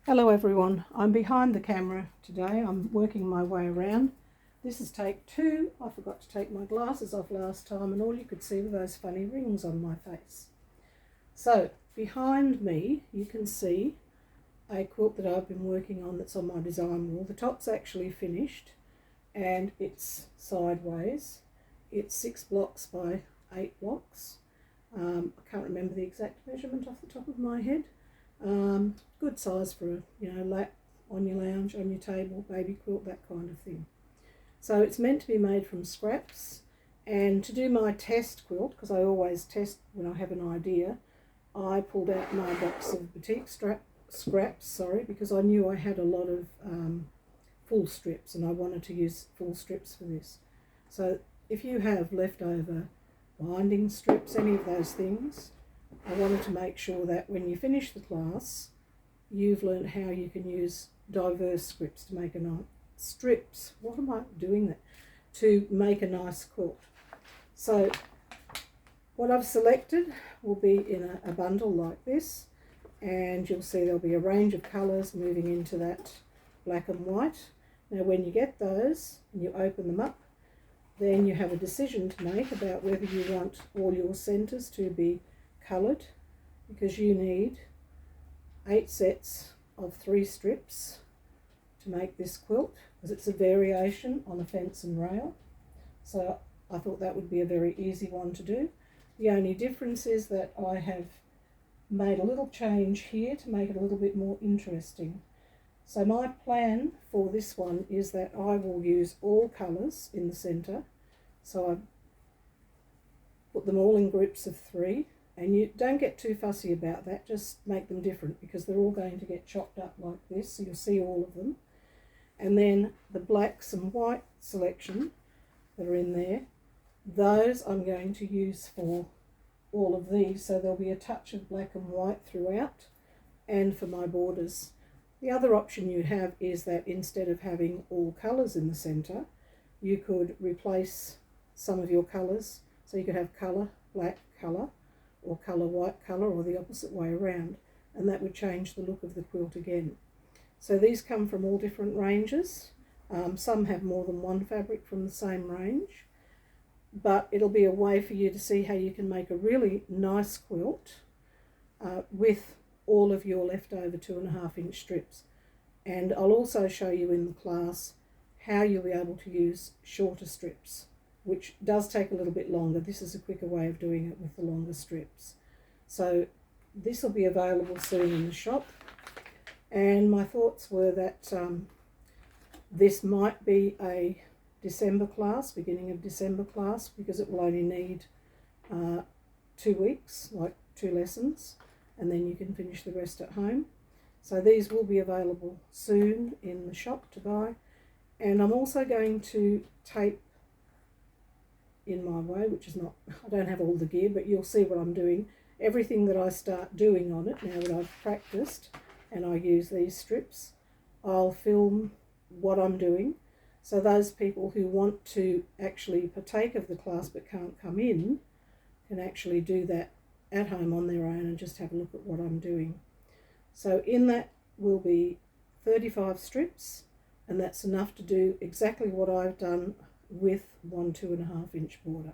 Hello everyone, I'm behind the camera today. I'm working my way around. This is take 2. I forgot to take my glasses off last time and all you could see were those funny rings on my face. So behind me you can see a quilt that I've been working on that's on my design wall. The top's actually finished and it's sideways. It's 6 blocks by 8 blocks. I can't remember the exact measurement off the top of my head. Good size for a lap on your lounge, on your table, baby quilt, that kind of thing. So it's meant to be made from scraps, and to do my test quilt, because I always test when I have an idea, I pulled out my box of boutique scraps, because I knew I had a lot of full strips and I wanted to use full strips for this. So if you have leftover binding strips, any of those things, I wanted to make sure that when you finish the class, you've learned how you can use diverse strips to make a nice to make a nice quilt. So what I've selected will be in a bundle like this, and you'll see there'll be a range of colours moving into that black and white. Now when you get those and you open them up, then you have a decision to make about whether you want all your centres to be coloured, because you need 8 sets of 3 strips to make this quilt, because it's a variation on a fence and rail. So I thought that would be a very easy one to do. The only difference is that I have made a little change here to make it a little bit more interesting. So my plan for this one is that I will use all colours in the centre. So I've put them all in groups of 3. And you don't get too fussy about that, just make them different, because they're all going to get chopped up like this, so you'll see all of them. And then the blacks and white selection that are in there, those I'm going to use for all of these, so there'll be a touch of black and white throughout, and for my borders. The other option you have is that instead of having all colours in the centre, you could replace some of your colours, so you could have colour, black, colour, or colour, white colour, or the opposite way around, and that would change the look of the quilt again. So these come from all different ranges. Some have more than one fabric from the same range, but it'll be a way for you to see how you can make a really nice quilt with all of your leftover 2.5 inch strips. And I'll also show you in the class how you'll be able to use shorter strips, which does take a little bit longer. This is a quicker way of doing it with the longer strips. So this will be available soon in the shop. And my thoughts were that this might be a December class, beginning of December class, because it will only need 2 weeks, like 2 lessons, and then you can finish the rest at home. So these will be available soon in the shop to buy. And I'm also going to tape in my way, which is not, I don't have all the gear, but you'll see what I'm doing. Everything that I start doing on it, now that I've practiced and I use these strips, I'll film what I'm doing, so those people who want to actually partake of the class but can't come in can actually do that at home on their own and just have a look at what I'm doing. So in that will be 35 strips, and that's enough to do exactly what I've done with 1 2.5 inch border.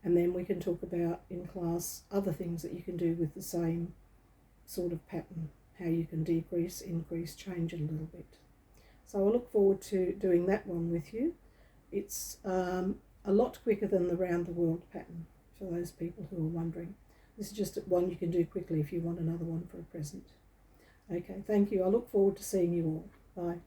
And then we can talk about in class other things that you can do with the same sort of pattern, how you can decrease, increase, change it a little bit. So I look forward to doing that one with you. It's a lot quicker than the round the world pattern, for those people who are wondering. This is just one you can do quickly if you want another one for a present. Okay, thank you. I look forward to seeing you all. Bye.